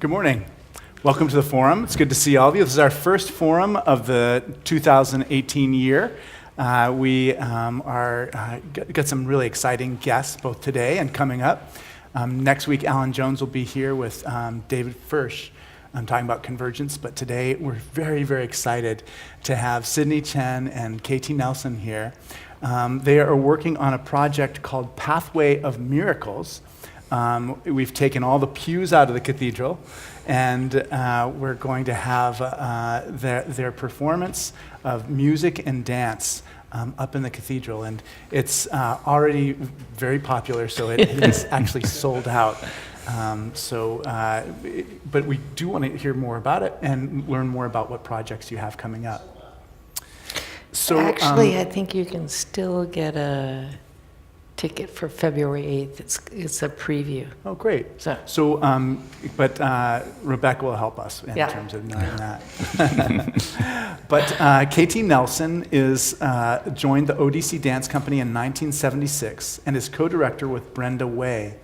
Good morning. Welcome to the forum. It's good to see all of you. This is our first forum of the 2018 year. We got some really exciting guests both today and coming up. Next week, Alan Jones will be here with David Fursch. I'm talking about convergence, but today we're very, very excited to have Sidney, Chen, and Katie Nelson here. They are working on a project called Pathway of Miracles. We've taken all the pews out of the cathedral, and we're going to have their performance of music and dance up in the cathedral. And it's already very popular, so it is actually sold out. But we do want to hear more about it and learn more about what projects you have coming up. So actually, I think you can still get a ticket for February 8th. It's a preview. Oh, great. But Rebecca will help us in terms of knowing that. But Katie Nelson joined the ODC Dance Company in 1976 and is co-director with Brenda Way.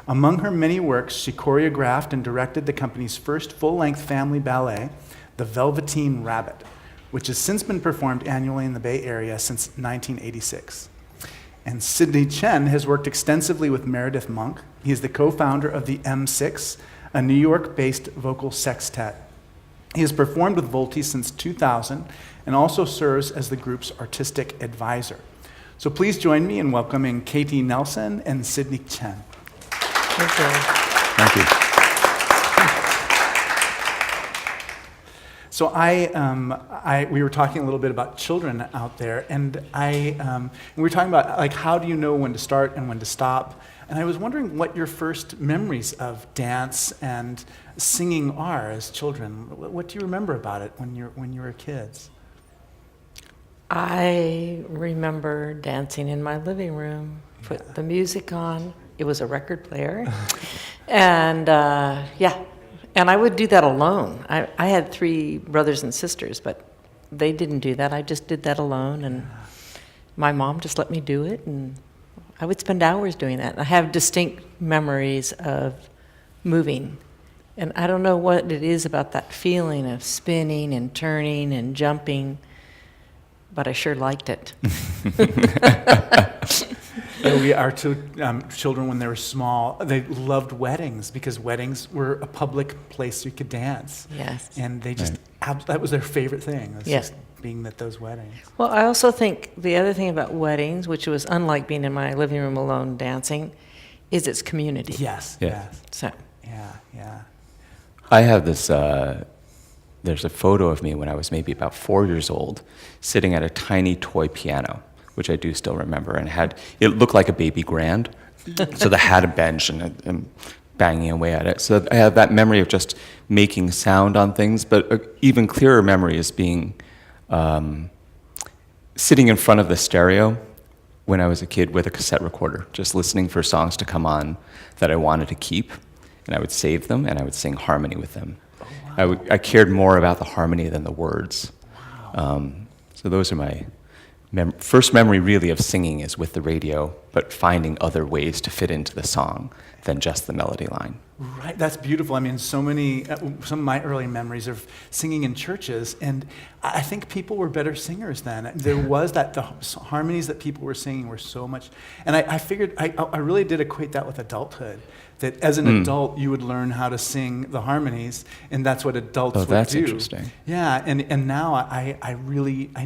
Among her many works, she choreographed and directed the company's first full-length family ballet, The Velveteen Rabbit, which has since been performed annually in the Bay Area since 1986. And Sidney Chen has worked extensively with Meredith Monk. He is the co-founder of the M6, a New York-based vocal sextet. He has performed with Volti since 2000 and also serves as the group's artistic advisor. So please join me in welcoming Katie Nelson and Sidney Chen. Thank you. Thank you. So we were talking a little bit about children out there, and we were talking about like how do you know when to start and when to stop. And I was wondering what your first memories of dance and singing are as children. What do you remember about it when you were kids? I remember dancing in my living room, put the music on. It was a record player, and And I would do that alone. I had 3 brothers and sisters, but they didn't do that. I just did that alone, and my mom just let me do it, and I would spend hours doing that. I have distinct memories of moving, and I don't know what it is about that feeling of spinning and turning and jumping, but I sure liked it. Our 2 children, when they were small, they loved weddings because weddings were a public place you could dance. Yes. And they just, that was their favorite thing, was Yes. just being at those weddings. Well, I also think the other thing about weddings, which was unlike being in my living room alone dancing, is its community. Yes, Yeah. yes. So. Yeah. I have this, there's a photo of me when I was maybe about 4 years old, sitting at a tiny toy piano, which I do still remember, and it looked like a baby grand, so they had a bench and banging away at it. So I have that memory of just making sound on things, but an even clearer memory is being sitting in front of the stereo when I was a kid with a cassette recorder, just listening for songs to come on that I wanted to keep, and I would save them, and I would sing harmony with them. Oh, wow. I cared more about the harmony than the words. Wow. So those are my first memory really of singing is with the radio, but finding other ways to fit into the song than just the melody line. Right, that's beautiful. I mean, some of my early memories of singing in churches, and I think people were better singers then. There was the harmonies that people were singing were so much, and I figured, I really did equate that with adulthood, that as an adult you would learn how to sing the harmonies, and that's what adults would do. Oh, that's interesting. Yeah, and now I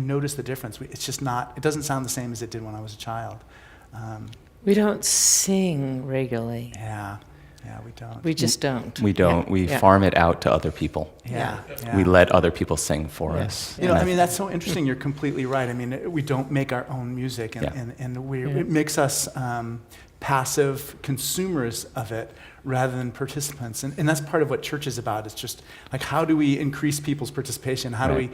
notice the difference. It's just it doesn't sound the same as it did when I was a child. We don't sing regularly. Yeah, we don't. We just don't. We don't. We farm it out to other people. Yeah. We let other people sing for us. You know, I mean, that's so interesting. You're completely right. I mean, we don't make our own music, and it makes us passive consumers of it rather than participants. And that's part of what church is about. It's just like, how do we increase people's participation? How do we,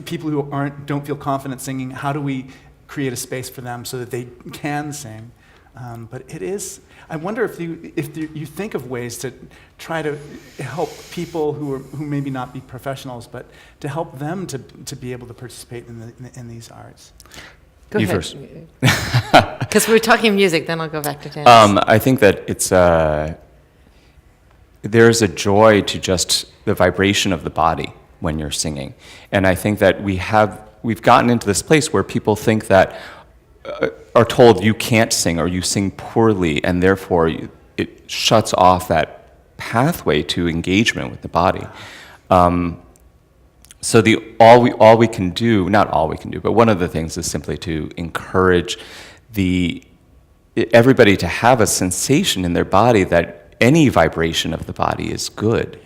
people who don't feel confident singing, how do we create a space for them so that they can sing? But it is, I wonder if you think of ways to try to help people who maybe not be professionals, but to help them to be able to participate in these arts. Go you ahead. First. Because we're talking music, then I'll go back to dance. I think that it's there's a joy to just the vibration of the body when you're singing. And I think that we've gotten into this place where people think that, are told you can't sing or you sing poorly, and therefore it shuts off that pathway to engagement with the body. So all we can do, not all we can do, but one of the things is simply to encourage everybody to have a sensation in their body that any vibration of the body is good.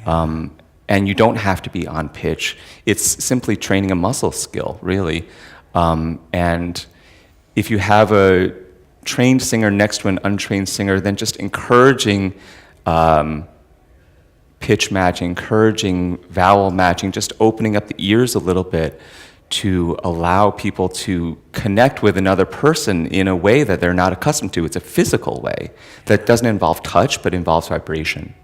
And you don't have to be on pitch. It's simply training a muscle skill, really. And if you have a trained singer next to an untrained singer, then just encouraging pitch matching, encouraging vowel matching, just opening up the ears a little bit to allow people to connect with another person in a way that they're not accustomed to. It's a physical way that doesn't involve touch, but involves vibration.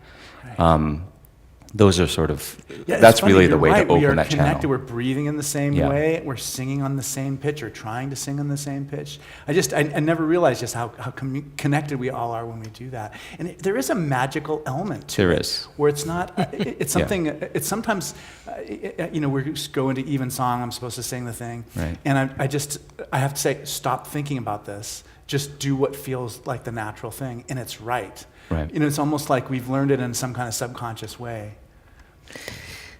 Those are sort of, that's really the way to open that channel. We're breathing in the same way. We're singing on the same pitch or trying to sing on the same pitch. I never realized just how connected we all are when we do that. And there is a magical element to it. Where it's not, it's something, it's sometimes, we're just going to even song, I'm supposed to sing the thing. Right. And I have to say, stop thinking about this. Just do what feels like the natural thing, and it's right. Right. It's almost like we've learned it in some kind of subconscious way.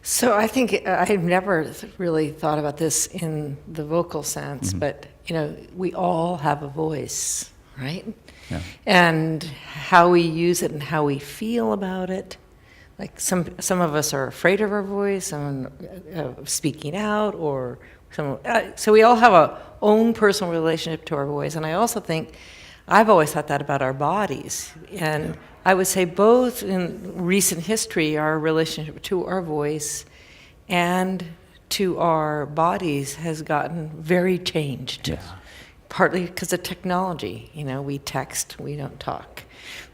So I think I've never really thought about this in the vocal sense, but we all have a voice, right? Yeah. And how we use it and how we feel about it. Like some of us are afraid of our voice, some speaking out, or so we all have our own personal relationship to our voice. And I also think I've always thought that about our bodies, and I would say both in recent history, our relationship to our voice and to our bodies has gotten very changed. Yes. Partly because of technology. We text, we don't talk.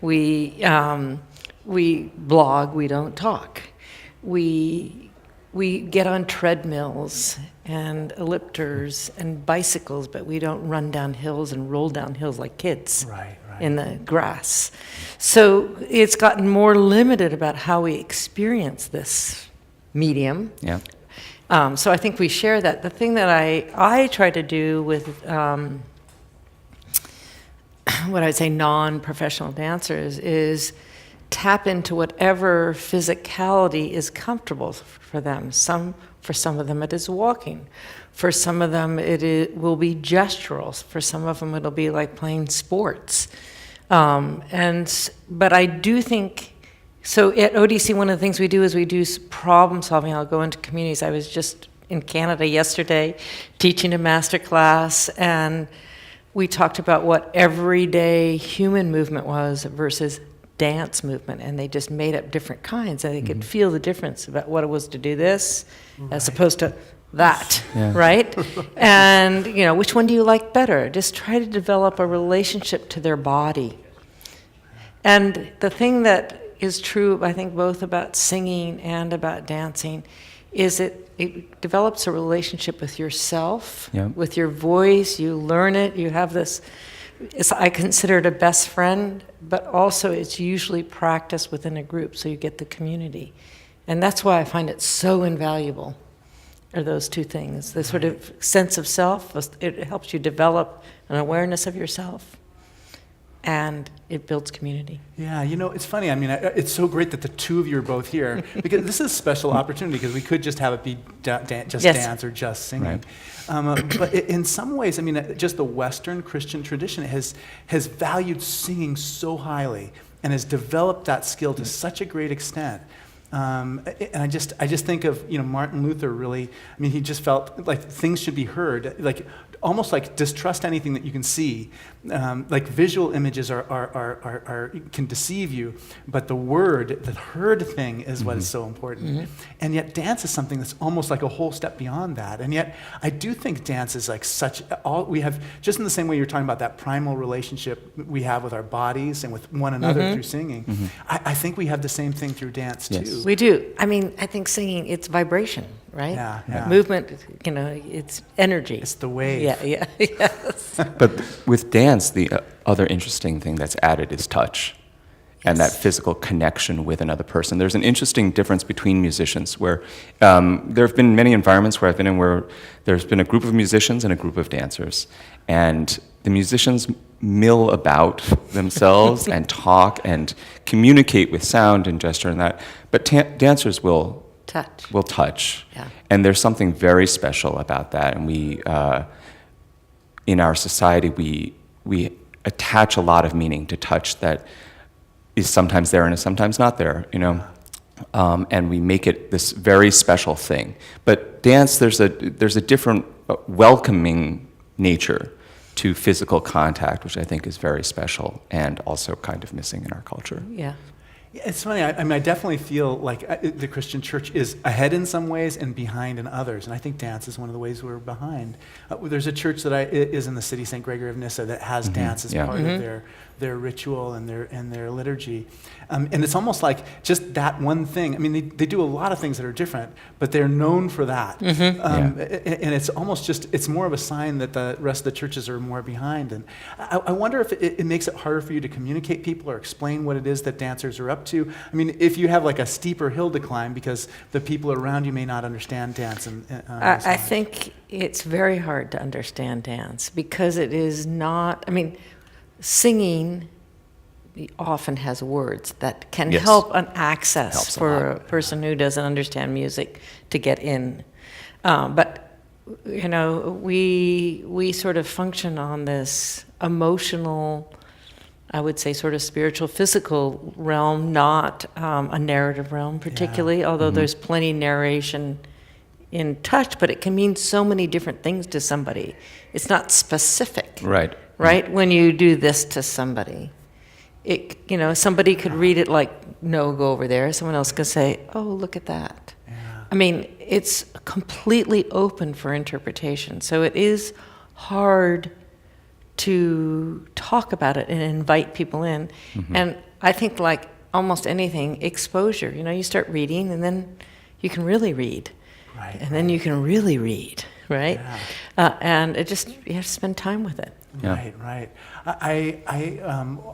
We blog, we don't talk. We get on treadmills and elliptors and bicycles, but we don't run down hills and roll down hills like kids. Right. In the grass. So it's gotten more limited about how we experience this medium. Yeah. So I think we share that. The thing that I try to do with what I'd say non-professional dancers is tap into whatever physicality is comfortable for them. For some of them it is walking. For some of them will be gestural. For some of them it'll be like playing sports. But I do think, so at ODC one of the things we do is we do problem solving. I'll go into communities. I was just in Canada yesterday teaching a master class, and we talked about what everyday human movement was versus dance movement, and they just made up different kinds, and they could feel the difference about what it was to do this as opposed to that, right? And, which one do you like better? Just try to develop a relationship to their body. And the thing that is true, I think, both about singing and about dancing is it develops a relationship with yourself, with your voice. You learn it. You have this, I consider it a best friend, but also it's usually practiced within a group, so you get the community. And that's why I find it so invaluable, are those two things. The sort of sense of self, it helps you develop an awareness of yourself, and it builds community. Yeah, it's funny. I mean, it's so great that the two of you are both here, because this is a special opportunity, because we could just have it be dance or just singing. Right. But in some ways, I mean, just the Western Christian tradition has valued singing so highly and has developed that skill to such a great extent. And I just think of Martin Luther. Really, I mean, he just felt like things should be heard, like almost like distrust anything that you can see. Like visual images can deceive you, but the heard thing is what is so important. And yet dance is something that's almost like a whole step beyond that. And yet I do think dance is like we have, just in the same way you're talking about that primal relationship we have with our bodies and with one another through singing. I think we have the same thing through dance too. We do. I mean, I think singing, it's vibration, right? Yeah. Movement, it's energy. It's the wave. Yeah, yes. But with dance, the other interesting thing that's added is touch. and that Yes. physical connection with another person. There's an interesting difference between musicians where there have been many environments where I've been in where there's been a group of musicians and a group of dancers. And the musicians mill about themselves and talk and communicate with sound and gesture and that. But dancers will touch. Yeah. And there's something very special about that. And we, in our society, we attach a lot of meaning to touch that is sometimes there and is sometimes not there, you know. And we make it this very special thing. But dance, there's a different welcoming nature to physical contact, which I think is very special and also kind of missing in our culture. Yeah. Yeah, it's funny. I mean, I definitely feel like the Christian church is ahead in some ways and behind in others. And I think dance is one of the ways we're behind. There's a church that is in the city, St. Gregory of Nyssa, that has dance as part of their ritual and their liturgy. And it's almost like just that one thing. I mean, they do a lot of things that are different, but they're known for that. And it's almost just, it's more of a sign that the rest of the churches are more behind. And I wonder if it makes it harder for you to communicate people or explain what it is that dancers are up to. I mean, if you have like a steeper hill to climb because the people around you may not understand dance. I think it's very hard to understand dance because it is not, I mean, singing often has words that can help an access Helps for a person who doesn't understand music to get in. But, you know, we sort of function on this emotional, I would say sort of spiritual, physical realm, not a narrative realm particularly, although there's plenty narration in touch, but it can mean so many different things to somebody. It's not specific. Right. Right? When you do this to somebody. It, you know, somebody could read it like, no, go over there. Someone else could say, oh, look at that. Yeah. I mean, it's completely open for interpretation. So it is hard to talk about it and invite people in. And I think like almost anything, exposure. You know, you start reading and then you can really read. Right. And then you can really read, right? Yeah. And it just, you have to spend time with it. Right, right. I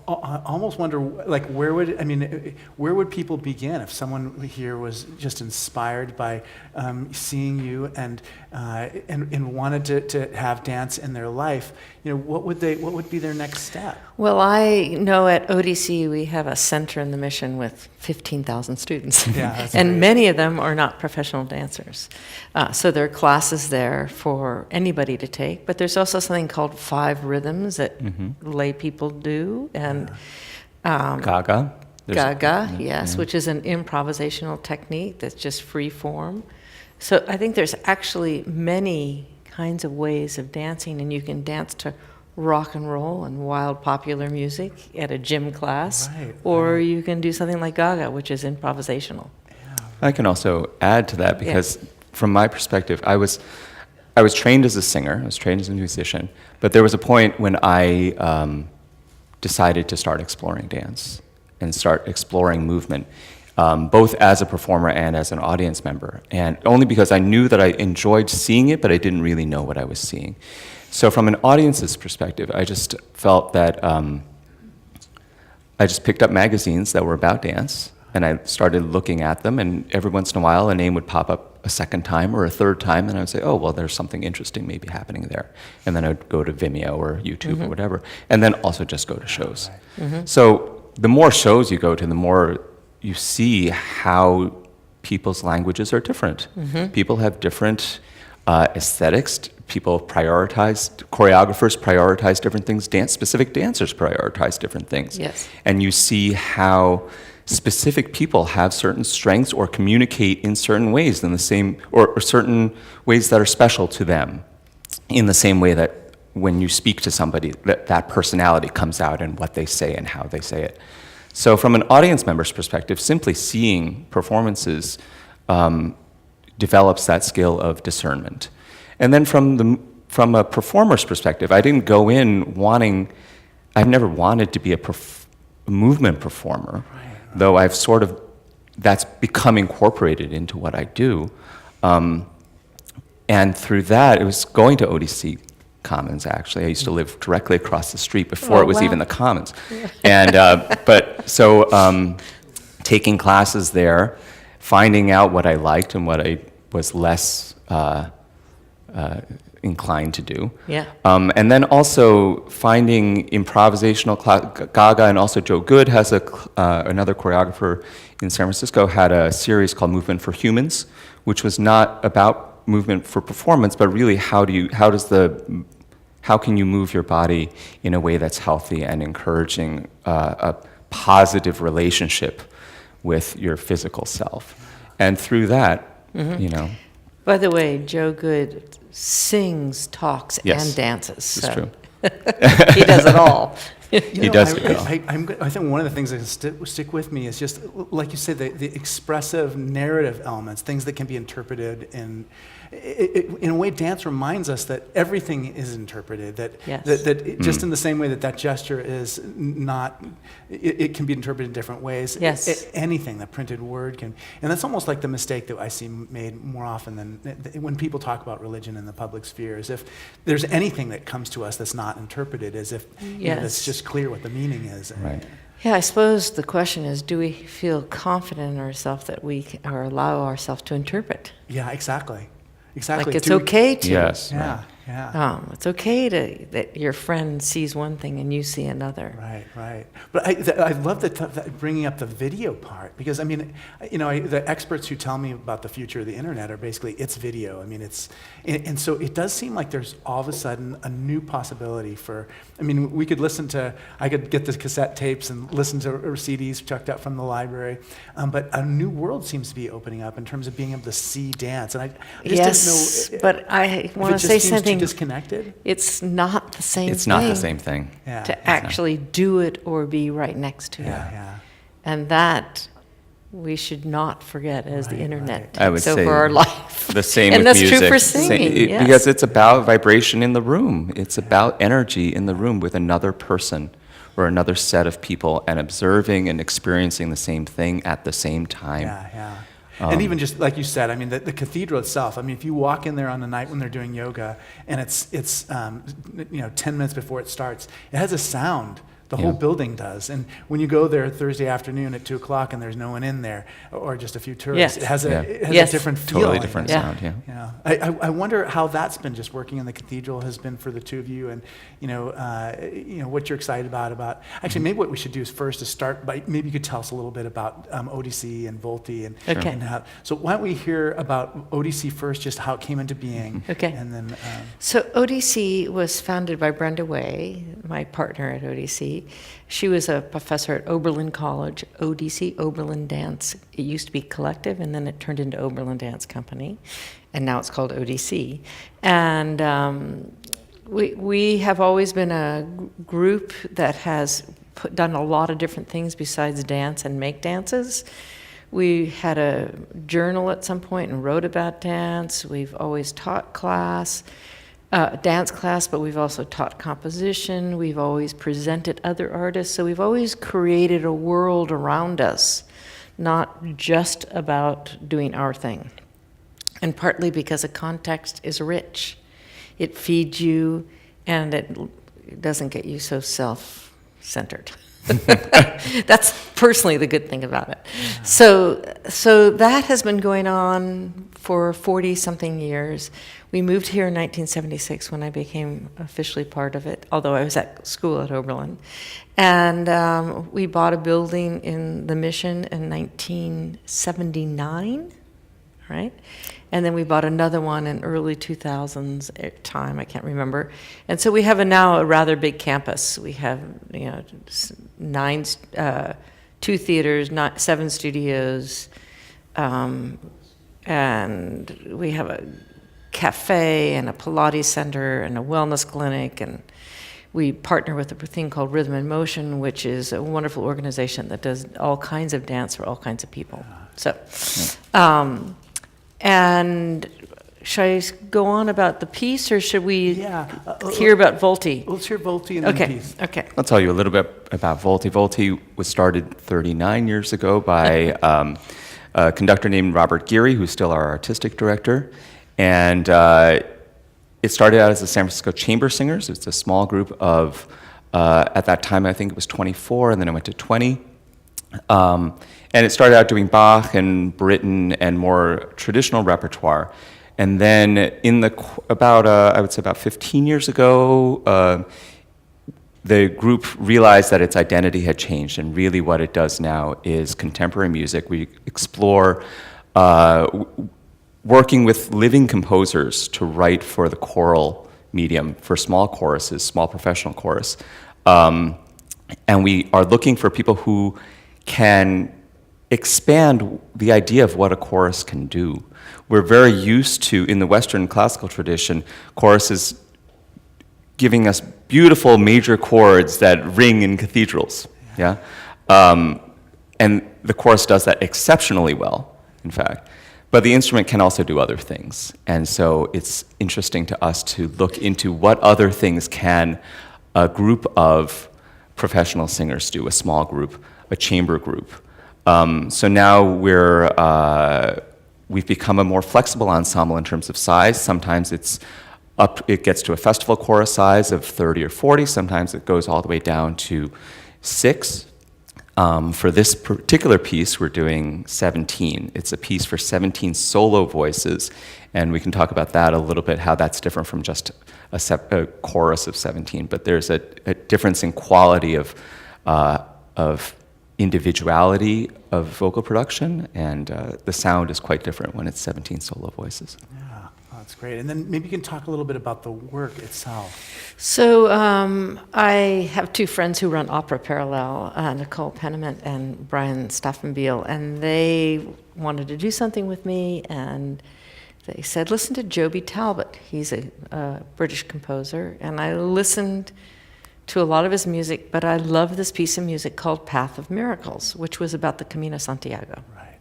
almost wonder, like, where would people begin if someone here was just inspired by seeing you and wanted to have dance in their life? You know, what would be their next step? Well, I know at ODC we have a center in the mission with 15,000 students. Yeah, that's and great. many of them are not professional dancers. So there are classes there for anybody to take, but there's also something called 5 rhythms that lay people do. And Gaga. Gaga, yes, which is an improvisational technique that's just free form. So I think there's actually many kinds of ways of dancing, and you can dance to rock and roll and wild popular music at a gym class, or you can do something like Gaga, which is improvisational. I can also add to that because from my perspective, I was trained as a singer, I was trained as a musician, but there was a point when I decided to start exploring dance and start exploring movement, both as a performer and as an audience member, and only because I knew that I enjoyed seeing it, but I didn't really know what I was seeing. So from an audience's perspective, I just felt that I just picked up magazines that were about dance, and I started looking at them, and every once in a while a name would pop up a second time or a third time, and I would say, oh, well, there's something interesting maybe happening there. And then I would go to Vimeo or YouTube or whatever, and then also just go to shows. So the more shows you go to, the more you see how people's languages are different. People have different aesthetics. People choreographers prioritize different things. Specific dancers prioritize different things. Yes. And you see how specific people have certain strengths or communicate in certain ways in the same, or certain ways that are special to them, in the same way that when you speak to somebody, that personality comes out in what they say and how they say it. So from an audience member's perspective, simply seeing performances develops that skill of discernment. And then from a performer's perspective, I didn't go in I've never wanted to be a movement performer, though I've that's become incorporated into what I do. And through that, it was going to ODC Commons, actually. I used to live directly across the street before it was even the Commons. And, but So taking classes there, finding out what I liked and what I was less inclined to do. Yeah. And then also finding improvisational class. Gaga and also Joe Good has another choreographer in San Francisco had a series called Movement for Humans, which was not about movement for performance, but really how can you move your body in a way that's healthy and encouraging a positive relationship with your physical self. And through that, you know. By the way, Joe Good sings, talks, Yes, and dances. It's So true. he does it all. He does it well. I think one of the things that stick with me is just, like you said, the expressive narrative elements, things that can be interpreted in a way. Dance reminds us that everything is interpreted. That Yes. that just in the same way that gesture is not, it can be interpreted in different ways. Yes. Anything, the printed word can, and that's almost like the mistake that I see made more often than when people talk about religion in the public sphere. Is if there's anything that comes to us that's not interpreted, as if it's just clear what the meaning is. Right. Yeah, I suppose the question is, do we feel confident in ourselves that we or allow ourselves to interpret? Yeah, exactly. Exactly. Like it's okay to. Yes. Yeah, Right. yeah. It's okay that your friend sees one thing and you see another. Right, right. But I love that bringing up the video part, because I mean, the experts who tell me about the future of the internet are basically it's video. I mean, and so it does seem like there's all of a sudden a new possibility for. I mean, I could get the cassette tapes and listen to CDs chucked out from the library, but a new world seems to be opening up in terms of being able to see dance. And I just Yes, didn't know. but I want to If it say just seems too something. disconnected. It's not the same It's thing. not the same thing. Yeah. To actually do it or be right next to it. Yeah. And that we should not forget as the Right, internet right. I would takes over say our life. The same And with that's music. true for Same- singing, yes. Because it's about vibration in the room. It's about energy in the room with another person or another set of people and observing and experiencing the same thing at the same time. Yeah. And even just like you said, I mean, the cathedral itself. I mean, if you walk in there on the night when they're doing yoga, and it's 10 minutes before it starts, it has a sound. The whole building does. And when you go there Thursday afternoon at 2:00 and there's no one in there, or just a few tourists, Yes. it has a Yes. different feeling. Totally different Yeah. sound, yeah. Yeah, I wonder how that's been just working in the cathedral has been for the two of you, and what you're excited about. Actually, maybe what we should do is first to start by maybe you could tell us a little bit about ODC and Volti and Okay. and how. So why don't we hear about ODC first, just how it came into being, Okay. and then So ODC was founded by Brenda Way, my partner at ODC. She was a professor at Oberlin College, ODC, Oberlin Dance. It used to be Collective, and then it turned into Oberlin Dance Company, and now it's called ODC. And we have always been a group that has done a lot of different things besides dance and make dances. We had a journal at some point and wrote about dance. We've always taught dance class, but we've also taught composition. We've always presented other artists. So we've always created a world around us, not just about doing our thing. And partly because the context is rich. It feeds you, and it doesn't get you so self-centered. That's personally the good thing about it. So that has been going on for 40-something years. We moved here in 1976 when I became officially part of it, although I was at school at Oberlin. And we bought a building in the Mission in 1979, right? And then we bought another one in early 2000s time, I can't remember. And so we have now a rather big campus. We have 2 theaters, 7 studios, and we have a cafe and a Pilates center and a wellness clinic, and we partner with a thing called Rhythm and Motion, which is a wonderful organization that does all kinds of dance for all kinds of people. So, and should I go on about the piece, or should we hear about Volti? let's hear Volti and then Peace. Okay. I'll tell you a little bit about Volti. Volti was started 39 years ago by a conductor named Robert Geary, who's still our artistic director. And it started out as the San Francisco Chamber Singers. It's a small group of, at that time, I think it was 24, and then it went to 20. And then we And it started out doing Bach and Britten and more traditional repertoire. And then I would say about 15 years ago, the group realized that its identity had changed, and really what it does now is contemporary music. We explore working with living composers to write for the choral medium, for small choruses, small professional chorus. And we are looking for people who can expand the idea of what a chorus can do. We're very used to, in the Western classical tradition, choruses giving us beautiful major chords that ring in cathedrals. Yeah, and the chorus does that exceptionally well, in fact. But the instrument can also do other things, and so it's interesting to us to look into what other things can a group of professional singers do, a small group, a chamber group. So now we've become a more flexible ensemble in terms of size. Sometimes it gets to a festival chorus size of 30 or 40. Sometimes it goes all the way down to 6. For this particular piece, we're doing 17. It's a piece for 17 solo voices, and we can talk about that a little bit, how that's different from just a chorus of 17. But there's a difference in quality of individuality of vocal production, and the sound is quite different when it's 17 solo voices. Yeah, oh, that's great. And then maybe you can talk a little bit about the work itself. So I have two friends who run Opera Parallel, Nicole Penniman and Brian Staffenbiel, and they wanted to do something with me, and they said, listen to Joby Talbot. He's a British composer, and I listened to a lot of his music, but I love this piece of music called Path of Miracles, which was about the Camino Santiago. Right.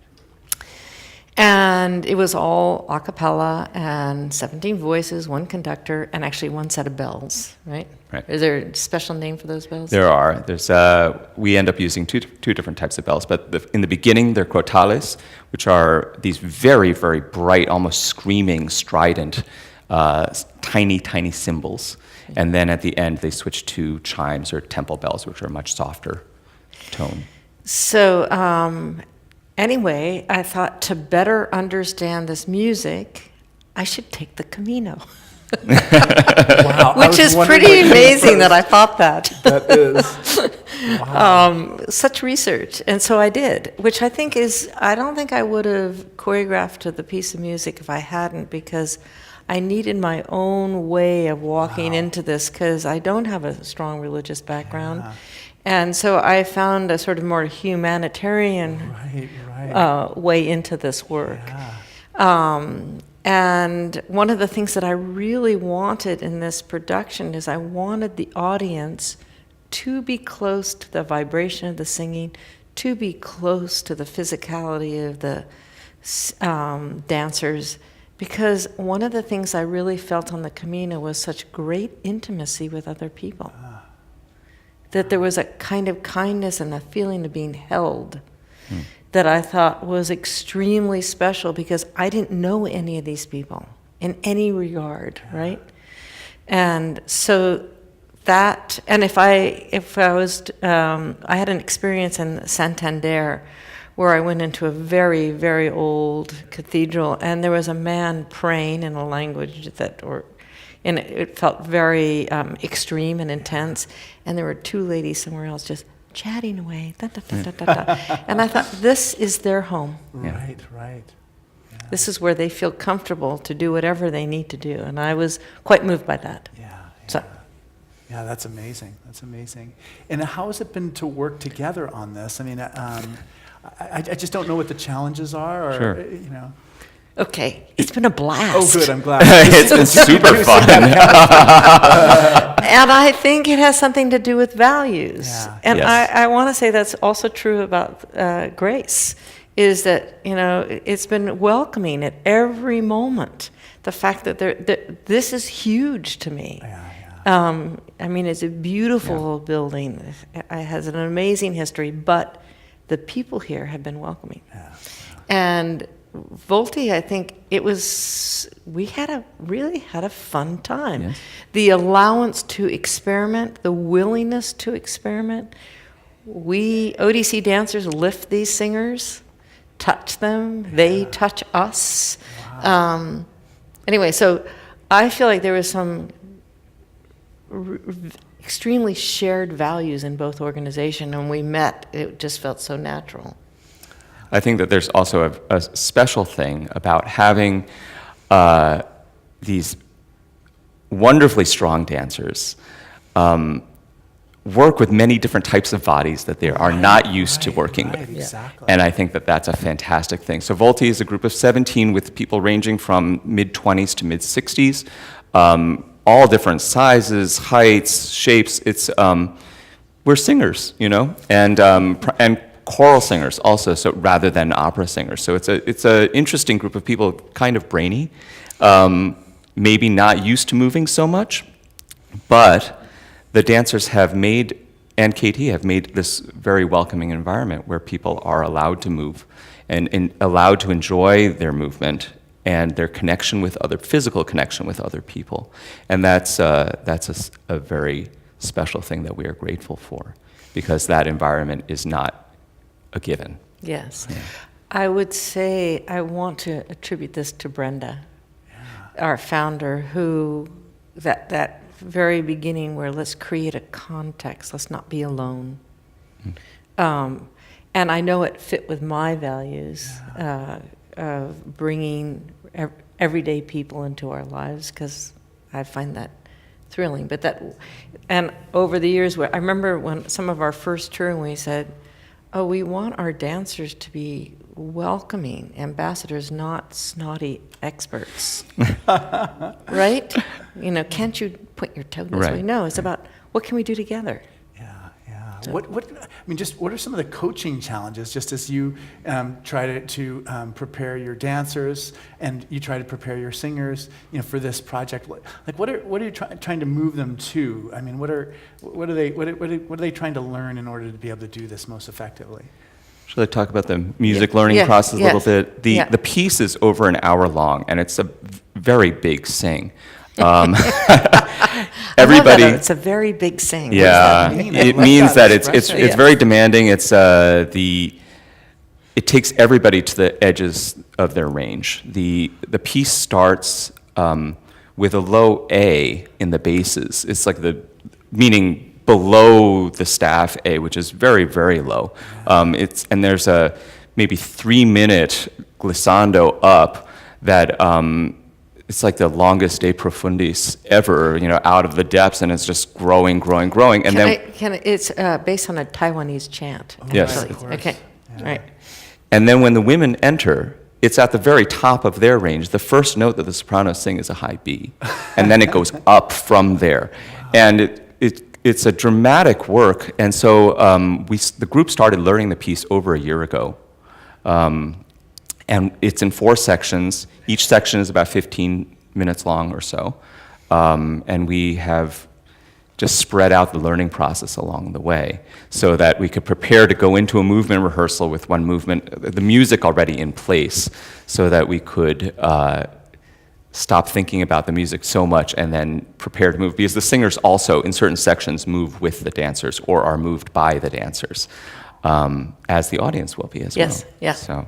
And it was all a cappella and 17 voices, one conductor, and actually one set of bells, right? Right. Is there a special name for those bells? There are. We end up using two different types of bells, but in the beginning they're crotales, which are these very, very bright, almost screaming, strident, tiny, tiny cymbals. And then at the end, they switch to chimes or temple bells, which are a much softer tone. So anyway, I thought to better understand this music, I should take the Camino. Wow. Which is pretty amazing that I thought that. That is. Wow. Such research. And so I did, which I don't think I would have choreographed to the piece of music if I hadn't, because I needed my own way of walking into this, because I don't have a strong religious background. Yeah. And so I found a sort of more humanitarian way into this work. Yeah. And one of the things that I really wanted in this production is I wanted the audience to be close to the vibration of the singing, to be close to the physicality of the dancers, because one of the things I really felt on the Camino was such great intimacy with other people. That there was a kind of kindness and a feeling of being held that I thought was extremely special, because I didn't know any of these people in any regard, right? And so that, and if I was, I had an experience in Santander where I went into a very, very old cathedral, and there was a man praying in a language and it felt very extreme and intense, and there were two ladies somewhere else just chatting away, da, da, da, da, da, da. And I thought, this is their home. Right, right. Yeah. This is where they feel comfortable to do whatever they need to do, and I was quite moved by that. Yeah. So. Yeah, that's amazing. That's amazing. And how has it been to work together on this? I mean, I just don't know what the challenges are, or, Sure. you know. Okay, it's been a blast. Oh, good, I'm glad. It's been super fun. And I think it has something to do with values. Yeah. And Yes. I want to say that's also true about Grace, is that, you know, it's been welcoming at every moment. The fact that this is huge to me. Yeah. I mean, it's a beautiful building. It has an amazing history, but the people here have been welcoming. Yeah. And Volti, I think we really had a fun time. Yes. The allowance to experiment, the willingness to experiment we ODC dancers lift these singers, touch them, they touch us. Wow. Anyway, so I feel like there was some extremely shared values in both organizations, and we met. It just felt so natural. I think that there's also a special thing about having these wonderfully strong dancers work with many different types of bodies that they are not used to working with. Exactly. And I think that that's a fantastic thing. So Volti is a group of 17 with people ranging from mid-20s to mid-60s, all different sizes, heights, shapes. It's we're singers, you know, and choral singers also. So rather than opera singers, so it's a interesting group of people, kind of brainy, maybe not used to moving so much, but the dancers have made, and KT have made this very welcoming environment where people are allowed to move and allowed to enjoy their movement and their connection with physical connection with other people. And that's a very special thing that we are grateful for, because that environment is not a given. Yes. Yeah. I would say I want to attribute this to Brenda, our founder, who, that very beginning where let's create a context, let's not be alone. And I know it fit with my values of bringing everyday people into our lives, because I find that thrilling. And over the years, I remember when some of our first touring, we said, oh, we want our dancers to be welcoming ambassadors, not snotty experts. Right? You know, can't you put your toe this way? No, it's about what can we do together? Yeah. So, what are some of the coaching challenges, just as you try to prepare your dancers and you try to prepare your singers, you know, for this project? Like, what are you trying to move them to? I mean, what are they trying to learn in order to be able to do this most effectively? Should I talk about the music learning process a little bit? The piece is over an hour long, and it's a very big sing. Everybody, it's a very big sing. Yeah, it means that it's very demanding. It takes everybody to the edges of their range. The piece starts with a low A in the basses. It's like meaning below the staff A, which is very, very low. And there's a maybe 3-minute glissando up that it's like the longest de profundis ever, you know, out of the depths, and it's just growing. And it's based on a Taiwanese chant. Yes. Okay. Yeah. Right. And then when the women enter, it's at the very top of their range. The first note that the sopranos sing is a high B, and then it goes up from there. Wow. And it's a dramatic work, and so the group started learning the piece over a year ago. And it's in 4 sections. Each section is about 15 minutes long or so. And we have just spread out the learning process along the way so that we could prepare to go into a movement rehearsal with one movement, the music already in place, so that we could stop thinking about the music so much and then prepare to move. Because the singers also, in certain sections, move with the dancers or are moved by the dancers, as the audience will be as well. Yes. So.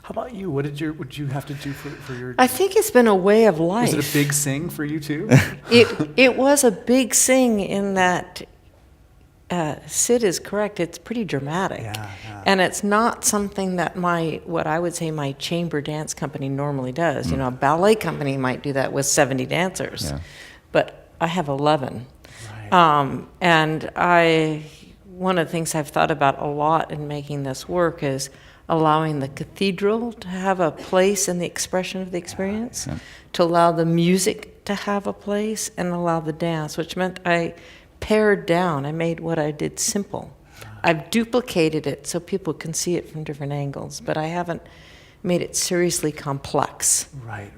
How about you? What did you have to do for your? I think it's been a way of life. Was it a big sing for you too? It was a big sing in that Sid is correct. It's pretty dramatic, and it's not something that what I would say my chamber dance company normally does. You know, a ballet company might do that with 70 dancers, but I have 11, and one of the things I've thought about a lot in making this work is allowing the cathedral to have a place in the expression of the experience, to allow the music to have a place, and allow the dance, which meant I pared down. I made what I did simple. I've duplicated it so people can see it from different angles, but I haven't made it seriously complex. Right.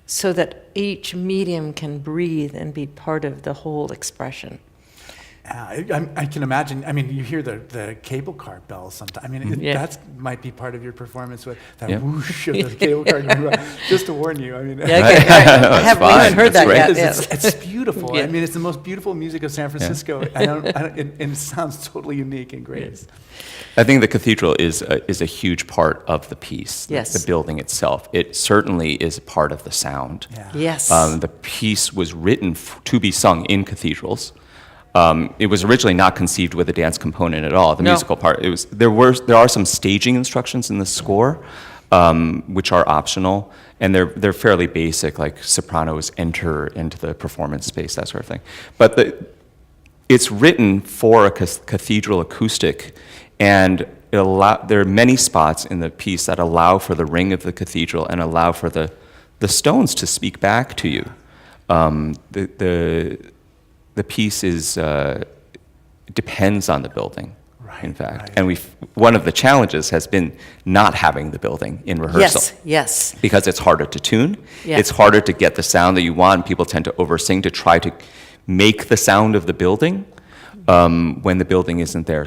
So that each medium can breathe and be part of the whole expression. I can imagine. I mean, you hear the cable car bells sometimes. I mean, that might be part of your performance with that whoosh of the cable car going by, just to warn you. I mean, I haven't even heard that yet. It's beautiful. I mean, it's the most beautiful music of San Francisco. And it sounds totally unique and great. Yes. I think the cathedral is a huge part of the piece. Yes. The building itself. It certainly is part of the sound. Yeah. Yes. The piece was written to be sung in cathedrals. It was originally not conceived with a dance component at all. The musical part. There are some staging instructions in the score, which are optional, and they're fairly basic, like sopranos enter into the performance space, that sort of thing. But it's written for a cathedral acoustic, and there are many spots in the piece that allow for the ring of the cathedral and allow for the stones to speak back to you. The piece depends on the building, in fact. Right. And one of the challenges has been not having the building in rehearsal. Yes. Because it's harder to tune. Yeah. It's harder to get the sound that you want. People tend to oversing to try to make the sound of the building when the building isn't there.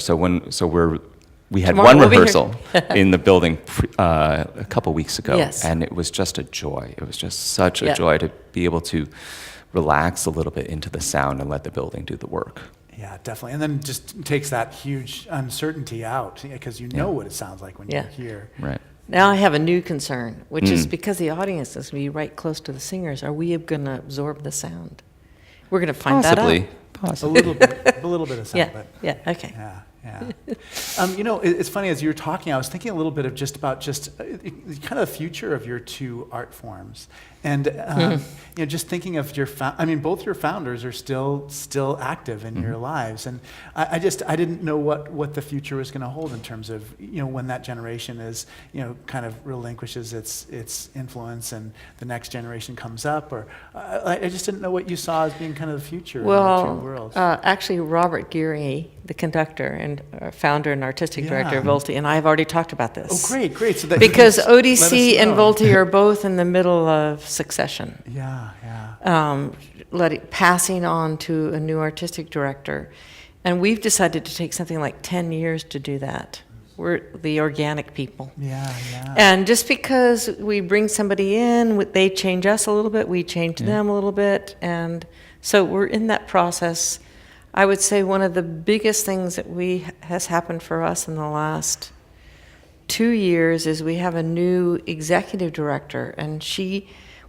We had one rehearsal in the building a couple weeks ago, and it was just a joy. It was just such a joy to be able to relax a little bit into the sound and let the building do the work. Yeah, definitely. And then just takes that huge uncertainty out, because you know what it sounds like when you're here. Right. Now I have a new concern, which is because the audience is going to be right close to the singers, are we going to absorb the sound? We're going to find that out. Possibly. A little bit of sound. Okay. Yeah. It's funny, as you were talking, I was thinking a little bit of kind of the future of your two art forms. And just thinking of both your founders are still active in your lives, and I didn't know what the future was going to hold in terms of when that generation is kind of relinquishes its influence and the next generation comes up, or I just didn't know what you saw as being kind of the future of the two worlds. Actually, Robert Geary, the conductor and founder and artistic director of Volti, and I have already talked about this. Oh, great! So that because ODC and Volti are both in the middle of succession. Passing on to a new artistic director. And we've decided to take something like 10 years to do that. We're the organic people. And just because we bring somebody in, they change us a little bit, we change them a little bit. And so we're in that process. I would say one of the biggest things that has happened for us in the last 2 years is we have a new executive director, and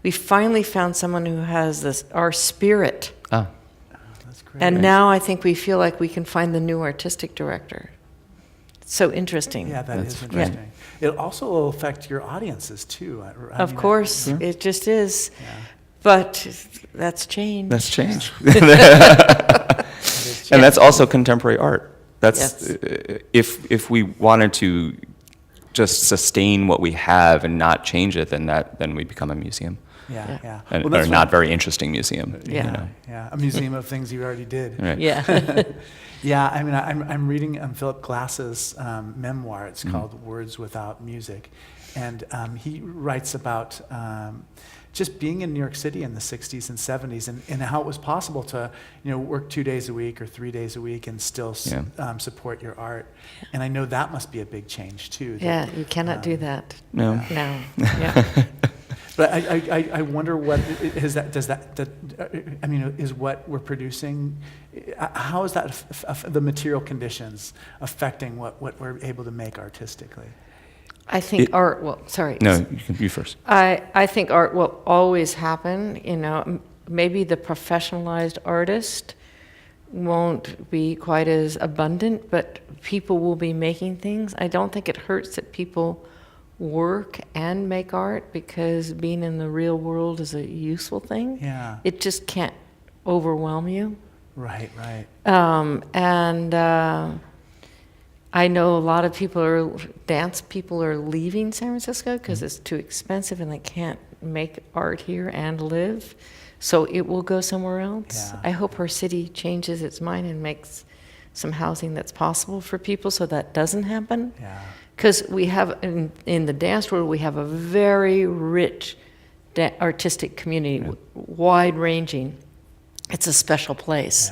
we finally found someone who has our spirit. Oh, that's great. And now I think we feel like we can find the new artistic director. It's so interesting. Yeah, that's interesting. It also will affect your audiences too. Of course, it just is. But that's change. That's change. And that's also contemporary art. That's if we wanted to just sustain what we have and not change it, then we become a museum. Or a not very interesting museum. A museum of things you already did. Right. I mean, I'm reading Philip Glass's memoir. It's called Words Without Music, and he writes about just being in New York City in the 60s and 70s, and how it was possible to work 2 days a week or 3 days a week and still support your art. And I know that must be a big change too. You cannot do that. No. But I wonder what is that? Is what we're producing? How is that the material conditions affecting what we're able to make artistically? I think art will. Sorry. No, you first. I think art will always happen. Maybe the professionalized artist won't be quite as abundant, but people will be making things. I don't think it hurts that people work and make art, because being in the real world is a useful thing. It just can't overwhelm you. Right. I know a lot of dance people are leaving San Francisco because it's too expensive and they can't make art here and live. So it will go somewhere else. I hope our city changes its mind and makes some housing that's possible for people so that doesn't happen. Because we have, in the dance world, we have a very rich artistic community, wide-ranging. It's a special place.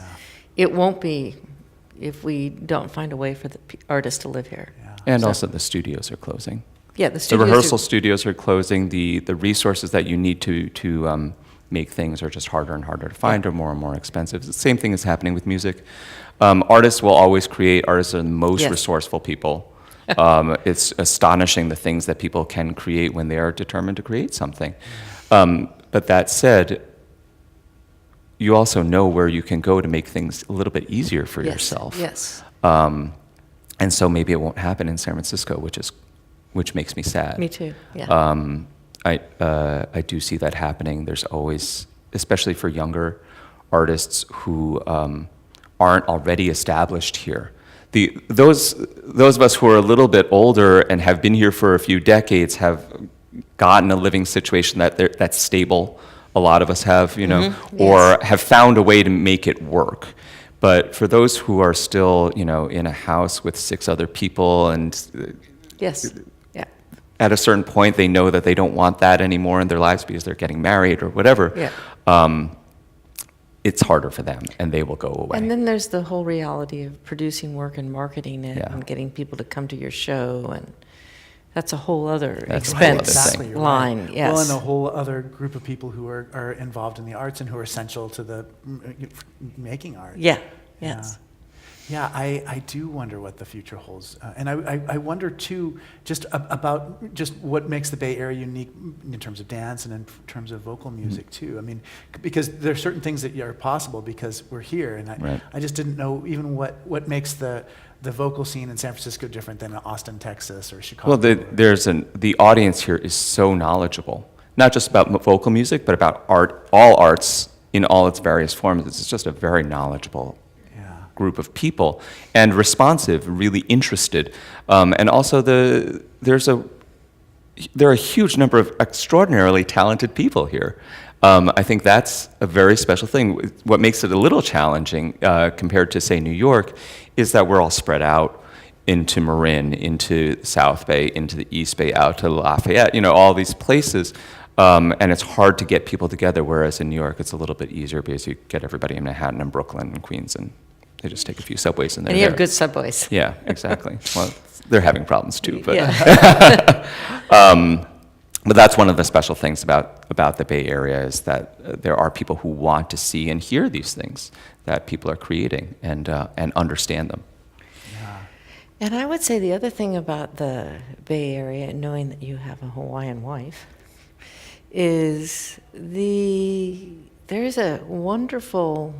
It won't be if we don't find a way for the artists to live here. Yeah. And also the studios are closing. Yeah, the The studios rehearsal studios are closing. The resources that you need to make things are just harder and harder to find, or more expensive. The same thing is happening with music. Artists will always create. Artists are the most Yes. resourceful people. It's astonishing the things that people can create when they are determined to create something. But that said, you also know where you can go to make things a little bit easier for Yes, yourself. yes. And so maybe it won't happen in San Francisco, which makes me sad. Me too, yeah. I do see that happening. There's always, especially for younger artists who aren't already established here. Those of us who are a little bit older and have been here for a few decades have gotten a living situation that's stable. A lot of us have, or have found a way to make it work. But for those who are still, in a house with 6 other people, and Yes, yeah. at a certain point they know that they don't want that anymore in their lives because they're getting married or whatever, it's harder for them, and they will go away. And then there's the whole reality of producing work and marketing it Yeah. and getting people to come to your show, and that's a whole other That's a whole expense other Exactly, you're line. right. Yes. Well, and a whole other group of people who are involved in the arts and who are essential to the making art. Yeah. Yes. Yeah, I do wonder what the future holds. And I wonder, too, just about just what makes the Bay Area unique in terms of dance and in terms of vocal music, too. I mean, because there are certain things that are possible because we're here. And Right. I just didn't know even what makes the vocal scene in San Francisco different than Austin, Texas, or Chicago. Well, the audience here is so knowledgeable, not just about vocal music, but about art, all arts in all its various forms. It's just a very knowledgeable group of people, and responsive, really interested, and also there are a huge number of extraordinarily talented people here. I think that's a very special thing. What makes it a little challenging compared to, say, New York, is that we're all spread out into Marin, into South Bay, into the East Bay, out to Lafayette, all these places. And it's hard to get people together, whereas in New York it's a little bit easier because you get everybody in Manhattan and Brooklyn and Queens, and they just take a few subways and they're And you there. have good subways. Yeah, exactly. Well, they're having problems too, but Yeah. but that's one of the special things about the Bay Area is that there are people who want to see and hear these things that people are creating and understand them. And I would say the other thing about the Bay Area, knowing that you have a Hawaiian wife, is there's a wonderful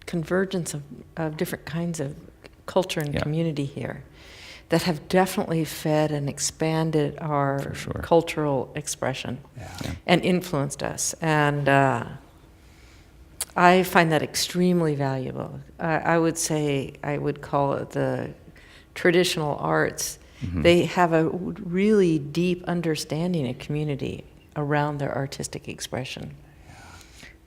convergence of different kinds of culture and community here that have definitely fed and expanded our cultural expression and influenced us. And I find that extremely valuable. I would say, I would call it the traditional arts. Mm-hmm. They have a really deep understanding of community around their artistic expression,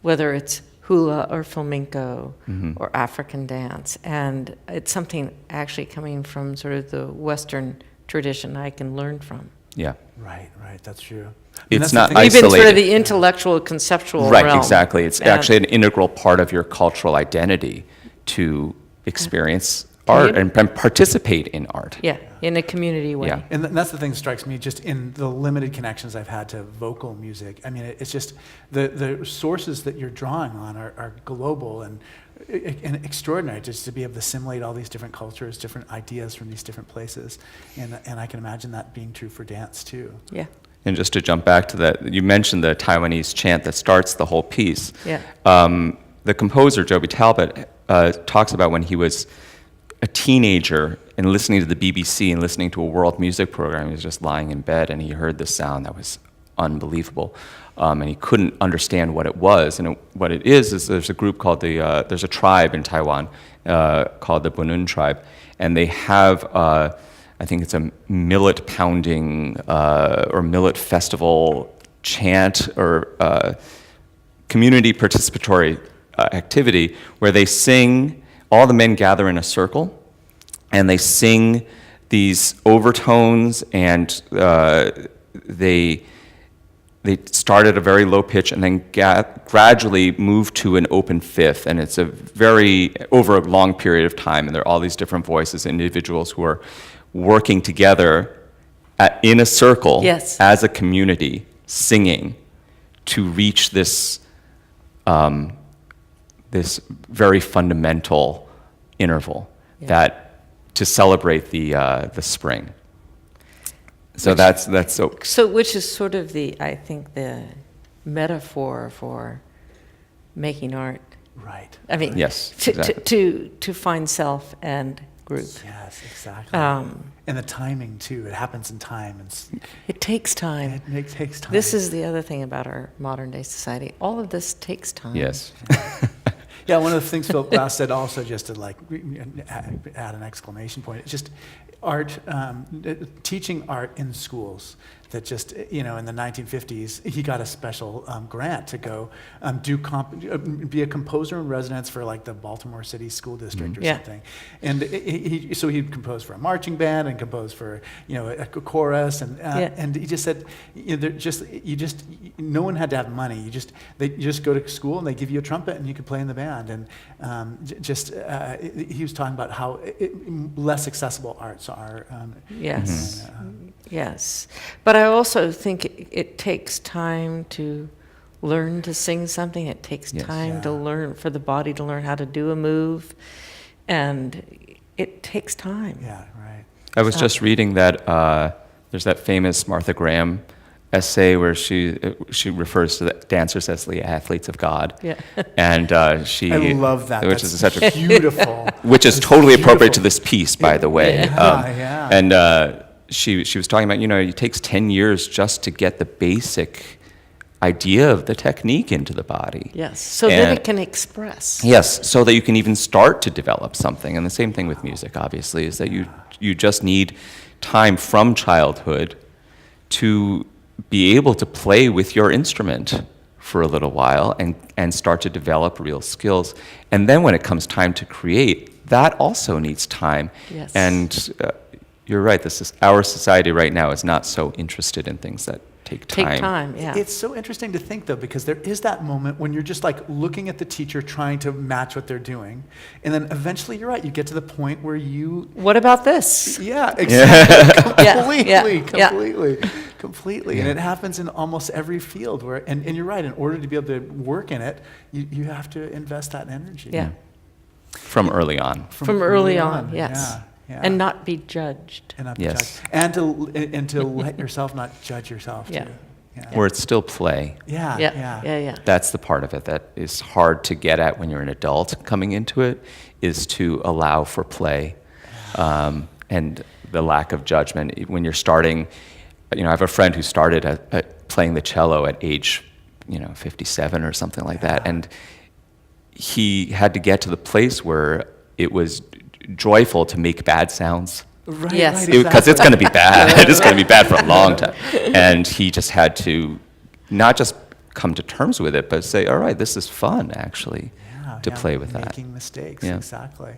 whether it's hula or flamenco or African dance. And it's something actually coming from sort of the Western tradition I can learn from. Yeah. Right, that's true. It's not Even sort of isolated. the intellectual, conceptual Right, realm. exactly. It's And- actually an integral part of your cultural identity to experience art and participate in art. Yeah, in a community way. Yeah. And that's the thing that strikes me just in the limited connections I've had to vocal music. I mean, it's just the sources that you're drawing on are global and extraordinary, just to be able to assimilate all these different cultures, different ideas from these different places. And I can imagine that being true for dance, too. Yeah. And just to jump back to that, you mentioned the Taiwanese chant that starts the whole piece. Yeah. The composer, Joby Talbot, talks about when he was a teenager and listening to the BBC and listening to a world music program. He was just lying in bed and he heard this sound that was unbelievable. And he couldn't understand what it was. And what it is there's a group called there's a tribe in Taiwan called the Bunun tribe. And they have, I think it's a millet pounding or millet festival chant or community participatory activity where they sing. All the men gather in a circle, and they sing these overtones, and they they start at a very low pitch and then gradually move to an open fifth, and it's over a long period of time, and there are all these different voices, individuals who are working together in a circle as a community, singing to reach this this very fundamental interval to celebrate the spring. So that's so which is sort of I think the metaphor for making art. Right. I mean, yes, to find self and group. Yes, exactly. And the timing too. It happens in time. It takes time. It takes time. This is the other thing about our modern day society. All of this takes time. Yes. Yeah, one of the things Philip Glass said also, just to add an exclamation point, it's just art, teaching art in schools. That just, in the 1950s, he got a special grant to go be a composer in residence for like the Baltimore City School District or something. And so he'd compose for a marching band and compose for, a chorus. And he just said, no one had to have money. You just go to school and they give you a trumpet and you can play in the band. And he was talking about how less accessible arts are. Yes. Yes. But I also think it takes time to learn to sing something. It takes time to learn, for the body to learn how to do a move. And it takes time. Yeah, right. I was just reading that there's that famous Martha Graham essay where she refers to the dancers as the athletes of God. Yeah. And I love that. Which That's is such a beautiful. Which is totally appropriate to this piece, by the way. Yeah. And she was talking about, it takes 10 years just to get the basic idea of the technique into the body. Yes, so that it can express. Yes, so that you can even start to develop something. And the same thing with music, obviously, is that you just need time from childhood to be able to play with your instrument for a little while and start to develop real skills. And then when it comes time to create, that also needs time. Yes. And you're right, our society right now is not so interested in things that take time. Take time, yeah. It's so interesting to think, though, because there is that moment when you're just like looking at the teacher trying to match what they're doing. And then eventually, you're right, you get to the point where What about this? Yeah, exactly. Completely. Yeah. And it happens in almost every field and you're right, in order to be able to work in it, you have to invest that energy. Yeah. From early on. From early on, yes. Yeah. And not be judged. And not be judged. And to let yourself not judge yourself, too. Yeah. Where it's still play. Yeah. That's the part of it that is hard to get at when you're an adult coming into it, is to allow for play and the lack of judgment. When you're starting, I have a friend who started at playing the cello at age, 57 or something like that, and he had to get to the place where it was joyful to make bad sounds. Right, Yes. Because it's going to be bad. It's going to be bad for a long time. And he just had to not just come to terms with it, but say, all right, this is fun, actually, to play with that. Making mistakes, exactly.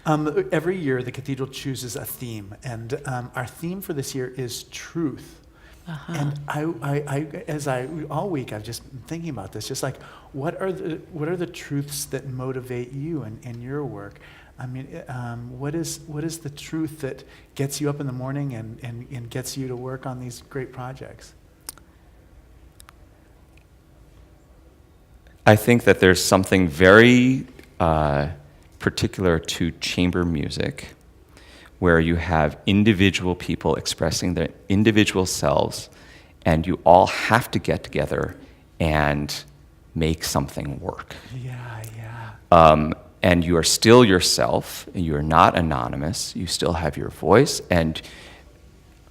Every year, the Cathedral chooses a theme, and our theme for this year is truth. Uh-huh. And all week I've just been thinking about this, just like what are the truths that motivate you in your work? I mean, what is the truth that gets you up in the morning and gets you to work on these great projects? I think that there's something very particular to chamber music, where you have individual people expressing their individual selves, and you all have to get together and make something work. And you are still yourself, and you are not anonymous. You still have your voice, and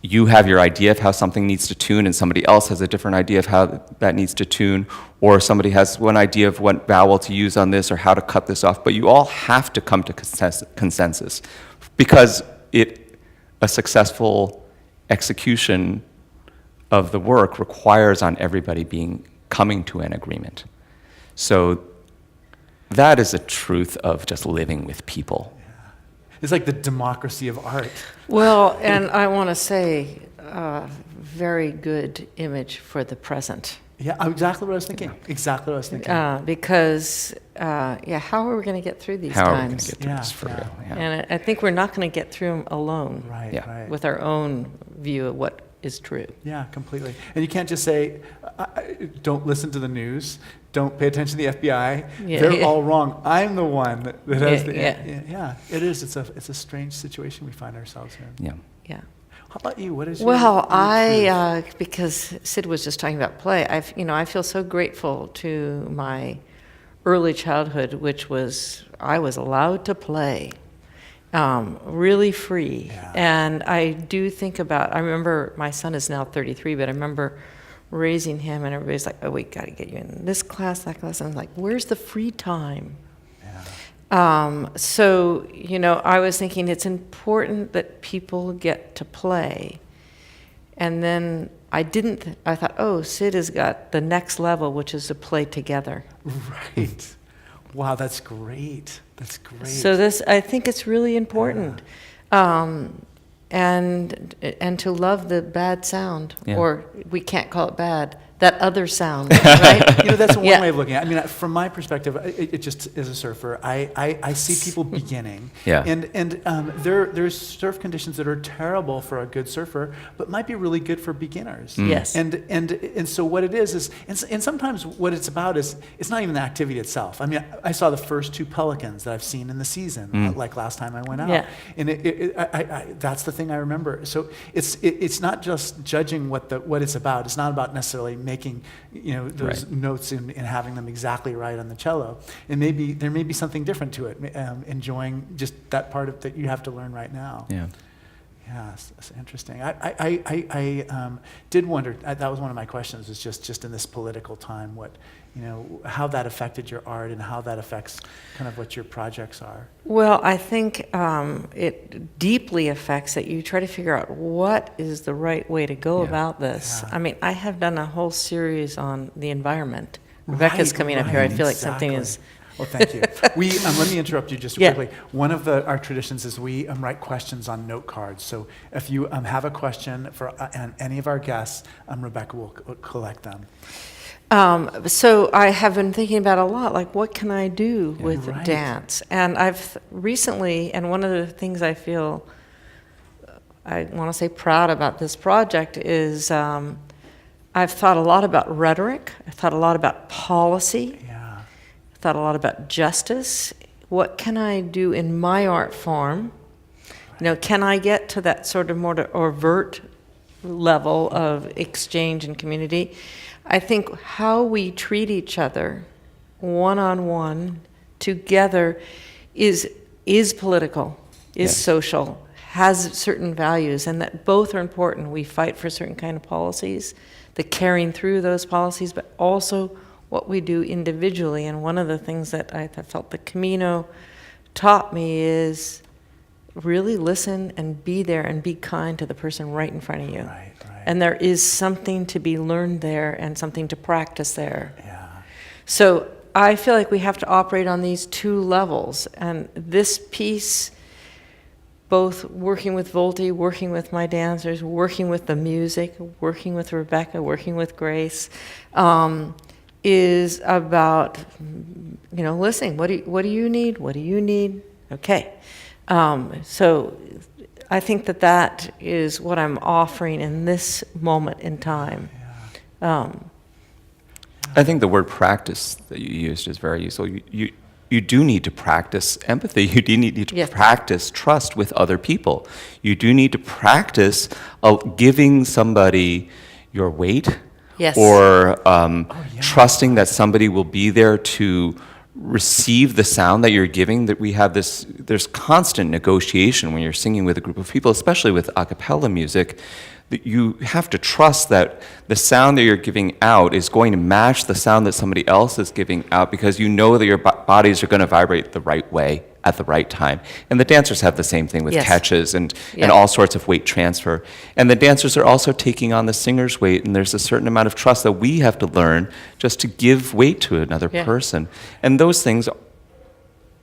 you have your idea of how something needs to tune, and somebody else has a different idea of how that needs to tune, or somebody has one idea of what vowel to use on this or how to cut this off, but you all have to come to consensus, because a successful execution of the work requires on everybody coming to an agreement. So that is a truth of just living with people. It's like the democracy of art. Well, and I want to say, a very good image for the present. Yeah, exactly what I was thinking. Exactly what I was thinking. Because, how are we going to get through these How are we going times? to get through this for real? Yeah. And I think we're not going to get through them alone. Right, Yeah. right. With our own view of what is true. Yeah, completely. And you can't just say, don't listen to the news, don't pay attention to the FBI. Yeah, They're yeah. all wrong. I'm the one that has the... Yeah. Yeah, it is. It's a strange situation we find ourselves in. Yeah. Yeah. How about you? What is your... Well, your truth? because Sid was just talking about play, I feel so grateful to my early childhood, which was, I was allowed to play, really free. Yeah. And I do think about, I remember, my son is now 33, but I remember raising him and everybody's like, oh, we got to get you in this class, that class. And I'm like, where's the free time? So, I was thinking it's important that people get to play. And then I thought, oh, Sid has got the next level, which is to play together. Right. Wow, that's great. That's great. So I think it's really important. And to love the bad sound, Yeah. or we can't call it bad, that other sound, right? That's one Yeah. way of looking at it. I mean, from my perspective, it just as a surfer, I see people beginning, Yeah. and there's surf conditions that are terrible for a good surfer, but might be really good for beginners. Yes. And so what it is and sometimes what it's about is it's not even the activity itself. I mean, I saw the first 2 pelicans that I've seen in the season, like last time I went out, Yeah. and that's the thing I remember. So it's not just judging what it's about. It's not about necessarily making those Right. notes and having them exactly right on the cello. And there may be something different to it. Enjoying just that part of that you have to learn right now. Yeah. Yeah, it's interesting. I did wonder. That was one of my questions. Was just in this political time, how that affected your art and how that affects kind of what your projects are. Well, I think it deeply affects that you try to figure out what is the right way to go Yeah. about this. Yeah. I mean, I have done a whole series on the environment. Rebecca's Right, coming up here. I feel like exactly. something is... Well, thank you. Let me interrupt you just Yeah. quickly. One of our traditions is we write questions on note cards. So if you have a question for any of our guests, Rebecca will collect them. So I have been thinking about a lot, like what can I do with right. dance? And I've recently, and one of the things I feel, I want to say proud about this project is I've thought a lot about rhetoric. I've thought a lot about policy. Yeah. I've thought a lot about justice. What can I do in my art form? Can I get to that sort of more overt level of exchange and community? I think how we treat each other one-on-one together is political, is Yes. social, has certain values, and that both are important. We fight for certain kind of policies, the carrying through those policies, but also what we do individually. And one of the things that I felt the Camino taught me is really listen and be there and be kind to the person right in front of you. Right. And there is something to be learned there and something to practice there. Yeah. So I feel like we have to operate on these 2 levels. And this piece, both working with Volti, working with my dancers, working with the music, working with Rebecca, working with Grace, is about, listening. What do you need? What do you need? Okay. So I think that is what I'm offering in this moment in time. I think the word practice that you used is very useful. You do need to practice empathy. You do need to Yes. practice trust with other people. You do need to practice giving somebody your weight, Yes. or trusting that somebody will be there to receive the sound that you're giving. That there's constant negotiation when you're singing with a group of people, especially with a cappella music, that you have to trust that the sound that you're giving out is going to match the sound that somebody else is giving out, because you know that your bodies are going to vibrate the right way at the right time. And the dancers have the same thing with Yes. catches and Yeah. all sorts of weight transfer. And the dancers are also taking on the singer's weight, and there's a certain amount of trust that we have to learn just to give weight to another Yeah. person. And those things,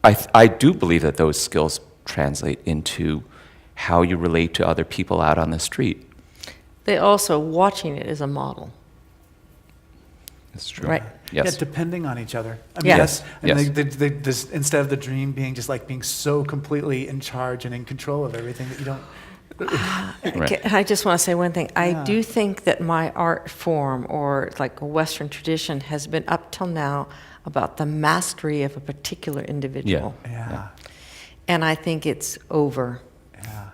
I do believe that those skills translate into how you relate to other people out on the street. they also, watching it is a model. That's true. Right. Yes. Yeah, depending on each other. I mean, Yeah. yes. And Yes. this, instead of the dream being just like being so completely in charge and in control of everything that you don't. Right. I just want to say one thing. I Yeah. do think that my art form, or like a Western tradition, has been up till now about the mastery of a particular individual. Yeah. And I think it's over. Yeah.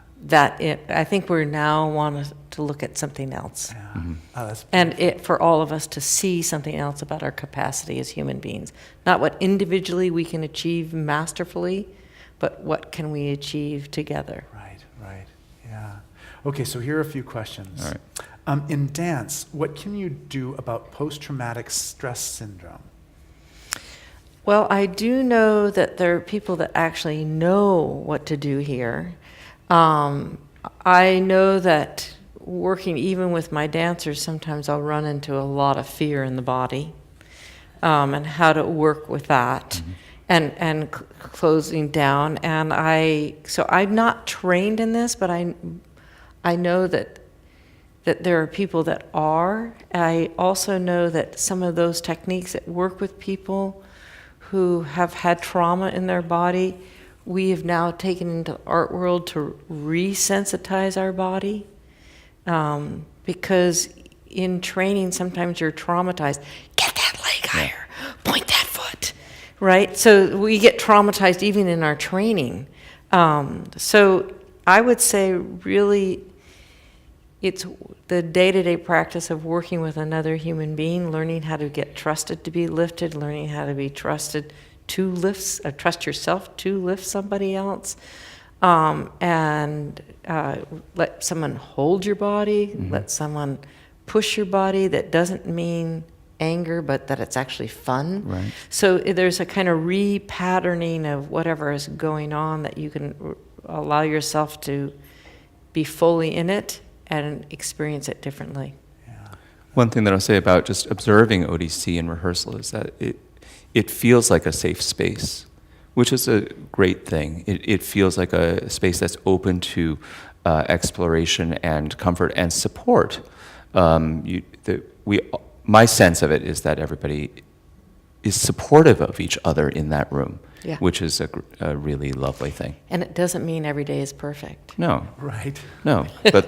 I think we're now want to look at something else. Yeah. Mm-hmm. Oh, that's And for all of us to see something else about our capacity as human beings. Not what individually we can achieve masterfully, but what can we achieve together. right. Yeah. Okay, so here are a few questions. All right. In dance, what can you do about post-traumatic stress syndrome? Well, I do know that there are people that actually know what to do here. I know that working even with my dancers, sometimes I'll run into a lot of fear in the body, and how to work with that, and closing down. And so I'm not trained in this, but I know that there are people that are. I also know that some of those techniques that work with people who have had trauma in their body, we have now taken into the art world to resensitize our body. Because in training, sometimes you're traumatized. Get that leg higher, point that foot, right? So we get traumatized even in our training. So I would say really it's the day-to-day practice of working with another human being, learning how to get trusted to be lifted, learning how to be trusted to trust yourself to lift somebody else, and let someone hold your body, let someone push your body. That doesn't mean anger, but that it's actually fun. Right. So there's a kind of repatterning of whatever is going on that you can allow yourself to be fully in it and experience it differently. One thing that I'll say about just observing ODC in rehearsal is that it feels like a safe space, which is a great thing. It feels like a space that's open to exploration and comfort and support. My sense of it is that everybody is supportive of each other in that room, Yeah. which is a really lovely thing. And it doesn't mean every day is perfect. No, Right. no, but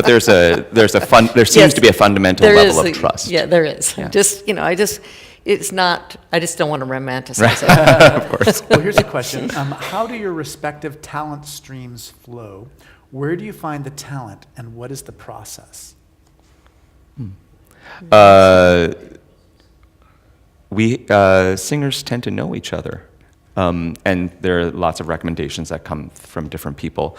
there seems Yes, to be a fundamental there level is of trust. Yeah, there is. Yeah. I just don't want to romanticize it. Of course. Well, here's a question. How do your respective talent streams flow? Where do you find the talent, and what is the process? We singers tend to know each other, and there are lots of recommendations that come from different people.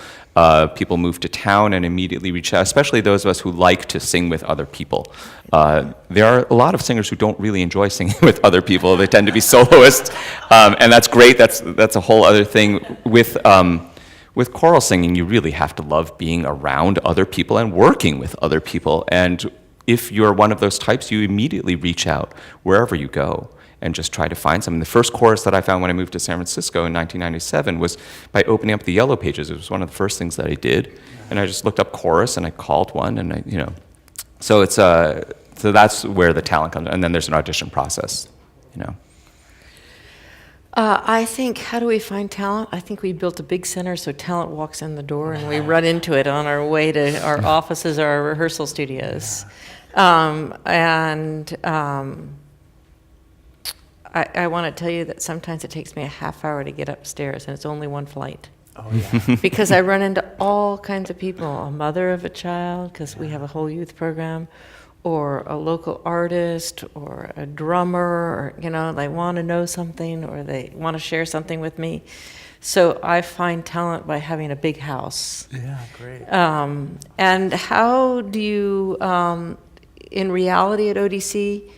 People move to town and immediately reach out, especially those of us who like to sing with other people. There are a lot of singers who don't really enjoy singing with other people. They tend to be soloists, and that's great. That's a whole other thing. With choral singing, you really have to love being around other people and working with other people. And if you're one of those types, you immediately reach out wherever you go and just try to find something. The first chorus that I found when I moved to San Francisco in 1997 was by opening up the Yellow Pages. It was one of the first things that I did, and I just looked up chorus and I called one, and so it's so that's where the talent comes, and then there's an audition process, I think, how do we find talent? I think we built a big center so talent walks in the door and we run into it on our way to our offices or our rehearsal studios. I want to tell you that sometimes it takes me a half hour to get upstairs, and it's only one flight. Oh, yeah. Because I run into all kinds of people, a mother of a child, because we have a whole youth program, or a local artist, or a drummer, or, they want to know something, or they want to share something with me. So I find talent by having a big house. Yeah, great. And how do you, in reality at ODC,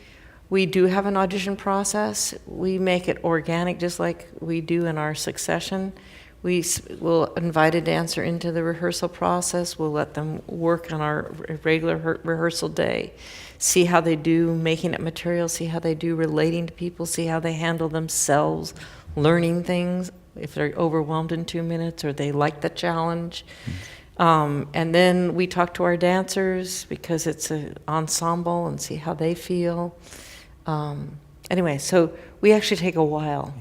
we do have an audition process. We make it organic, just like we do in our Succession. We'll invite a dancer into the rehearsal process. We'll let them work on our regular rehearsal day, see how they do making up material, see how they do relating to people, see how they handle themselves, learning things, if they're overwhelmed in 2 minutes or they like the challenge. And then we talk to our dancers because it's an ensemble and see how they feel. Anyway, so we actually take a while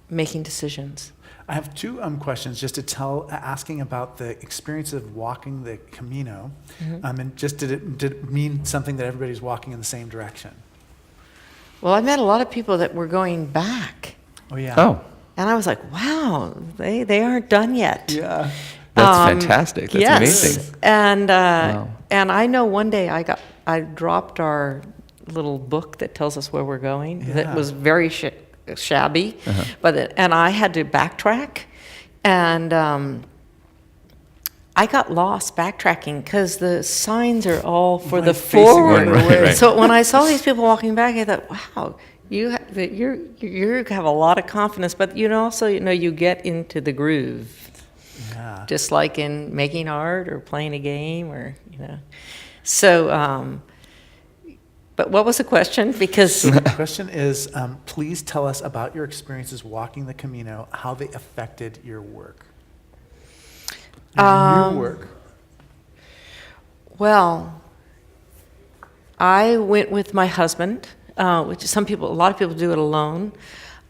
making decisions. I have two questions just to asking about the experience of walking the Camino, and just did it mean something that everybody's walking in the same direction? Well, I met a lot of people that were going back. Oh yeah. Oh, And I was like, wow, they aren't done yet. Yeah. that's fantastic. That's yes. amazing. And Wow. and I know one day I dropped our little book that tells us where we're going. Yeah. That was very shabby, and I had to backtrack, and I got lost backtracking because the signs are all for the facing forward. the other way. Right. So when I saw these people walking back, I thought, wow. You have a lot of confidence, but you get into the groove, Yeah. just like in making art or playing a game, or So, but what was the question? Because The question is, please tell us about your experiences walking the Camino, how they affected your work. Your new work. well, I went with my husband, which a lot of people do it alone.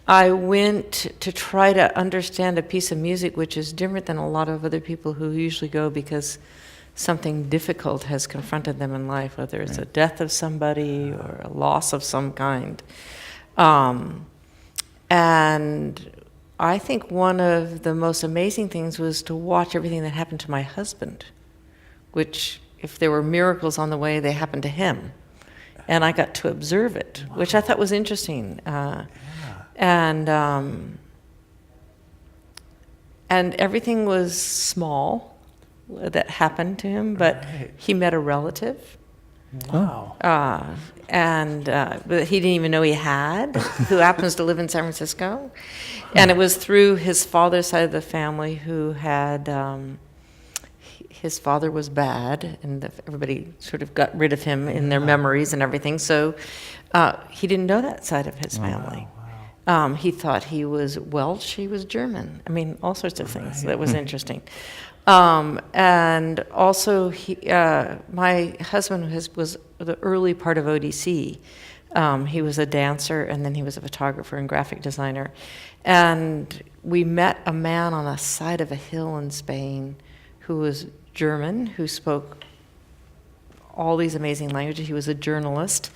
I went to try to understand a piece of music which is different than a lot of other people who usually go because something difficult has confronted them in life, whether it's a death of somebody or a loss of some kind. And I think one of the most amazing things was to watch everything that happened to my husband, which, if there were miracles on the way, they happened to him. And I got to observe it, which I thought was interesting. And everything was small that happened to him, but he met a relative. Wow. But he didn't even know he had, who happens to live in San Francisco. And it was through his father's side of the family who had, his father was bad, and everybody sort of got rid of him in their memories and everything. So he didn't know that side of his family. Wow. He thought he was Welsh, he was German. I mean, all sorts of things. That was interesting. And also, my husband was the early part of ODC. He was a dancer, and then he was a photographer and graphic designer. And we met a man on the side of a hill in Spain who was German, who spoke all these amazing languages. He was a journalist,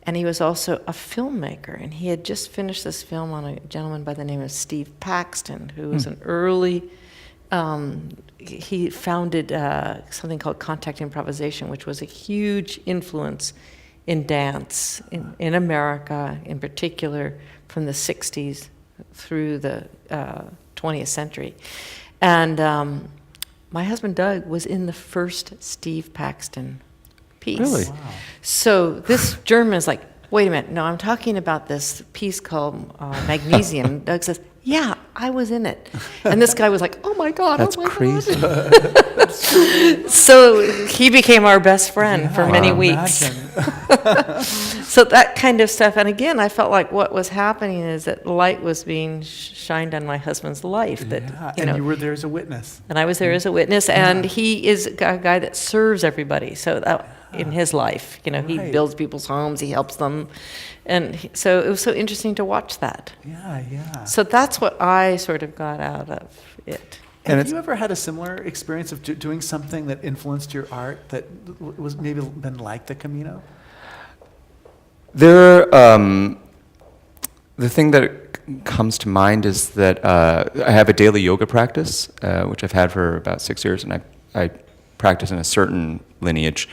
and he was also a filmmaker. And he had just finished this film on a gentleman by the name of Steve Paxton, who was an early... he founded something called Contact Improvisation, which was a huge influence in dance in America, in particular from the 60s through the 20th century. And my husband Doug was in the first Steve Paxton piece. Really? Wow. So this German is like, wait a minute, no, I'm talking about this piece called Magnesium. Doug says, yeah, I was in it. And this guy was like, oh my God, That's oh my crazy. God. So he became our best friend for many weeks. So that kind of stuff. And again, I felt like what was happening is that light was being shined on my husband's life. That And you were there as a witness. And I was there as a witness. And he is a guy that serves everybody. So that in his life, he builds people's homes, he helps them. And so it was so interesting to watch that. Yeah. So that's what I sort of got out of it. Have you ever had a similar experience of doing something that influenced your art that was maybe been like the Camino? The thing that comes to mind is that I have a daily yoga practice, which I've had for about 6 years, and I practice in a certain lineage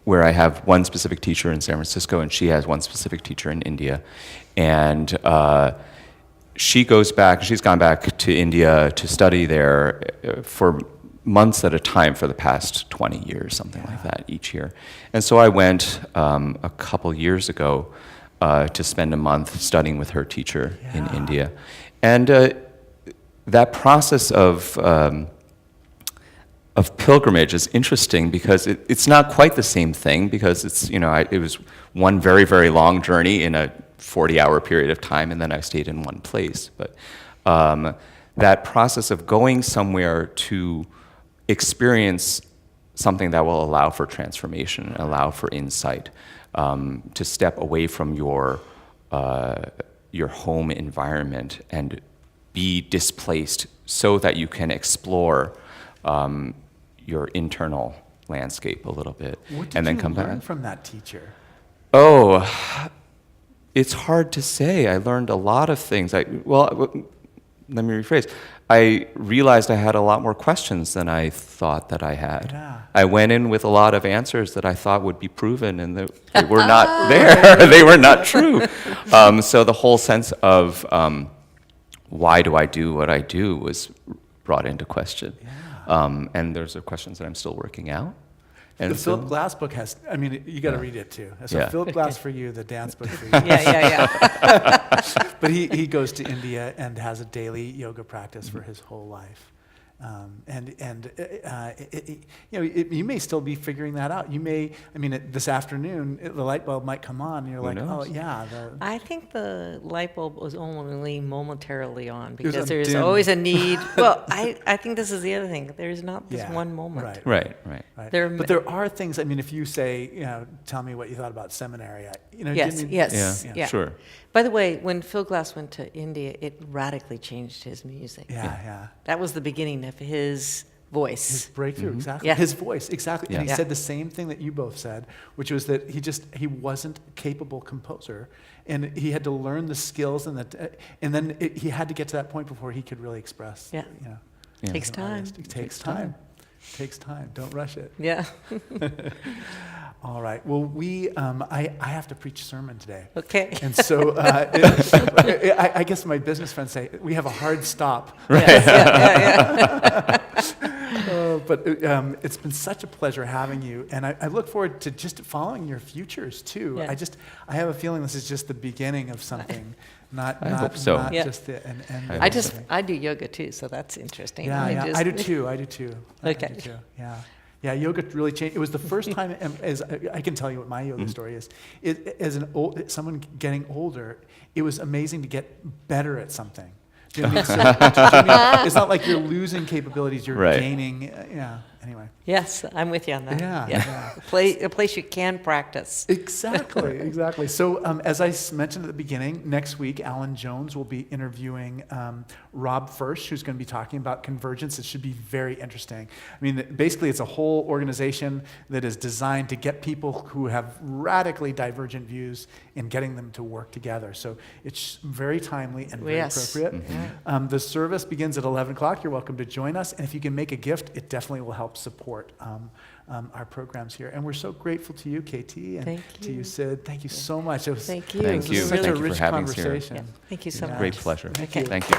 where I have one specific teacher in San Francisco, and she has one specific teacher in India. And she's gone back to India to study there for months at a time for the past 20 years, something like that, each year. And so I went a couple years ago to spend a month studying with her teacher in India. And that process of pilgrimage is interesting because it's not quite the same thing, because it was one very, very long journey in a 40-hour period of time, and then I stayed in one place. But that process of going somewhere to experience something that will allow for transformation, allow for insight, to step away from your home environment and be displaced so that you can explore your internal landscape a little bit, What did and then you come learn back. from that teacher? Oh, it's hard to say. I learned a lot of things. Let me rephrase. I realized I had a lot more questions than I thought that I had. Yeah. I went in with a lot of answers that I thought would be proven, and they were not there. They were not true. So the whole sense of why do I do what I do was brought into question. Yeah. And those are questions that I'm still working out. And The Philip Glass book has, I mean, you got to read it too. So Yeah. Philip Glass for you, the dance book for you. Yeah. But he goes to India and has a daily yoga practice for his whole life. You may still be figuring that out. You may, this afternoon, the light bulb might come on and you're like, knows? oh yeah. I think the light bulb was only momentarily on was because on there's dim. always a need. Well, I think this is the other thing. There's not this Yeah, one moment. right. Right. Right. But there are things, if you say, tell me what you thought about seminary. Yes, yes. Yeah, Yeah. sure. By the way, when Phil Glass went to India, it radically changed his music. Yeah. That was the beginning of his voice. His breakthrough, exactly. Yeah. His voice, exactly. Yeah. And he Yeah. said the same thing that you both said, which was that he wasn't a capable composer, and he had to learn the skills, and then he had to get to that point before he could really express. Yeah. Yeah. Takes an time. artist. It takes time. Takes time. Don't rush it. Yeah. All right. Well, I have to preach sermon today. Okay. And so I guess my business friends say we have a hard stop. Yes, yeah. But it's been such a pleasure having you, and I look forward to just following your futures too. Yeah. I have a feeling this is just the beginning of something, I hope so. not Yeah. just the end. I do yoga too, so that's interesting. Yeah, I do too. Okay. I do too. Yeah, yoga really changed. It was the first time, as I can tell you what my yoga story is. As someone getting older, it was amazing to get better at something. Do you know what I mean? It's not like you're losing capabilities; you're Right. gaining. Anyway. Yes, I'm with you on that. Yeah. A place you can practice. Exactly. So as I mentioned at the beginning, next week, Alan Jones will be interviewing Rob First, who's going to be talking about convergence. It should be very interesting. Basically, it's a whole organization that is designed to get people who have radically divergent views and getting them to work together. So it's very timely and very Yes. appropriate. The service begins at 11 o'clock. You're welcome to join us. And if you can make a gift, it definitely will help support our programs here. And we're so grateful to you, KT, and Thank to you, you. Sid. Thank you so much. It was, Thank you. Thank it was you. such Thank a you for rich having us here. conversation. Yeah. Thank you so Yeah. much. Great pleasure. Thank Okay. you. Thank you.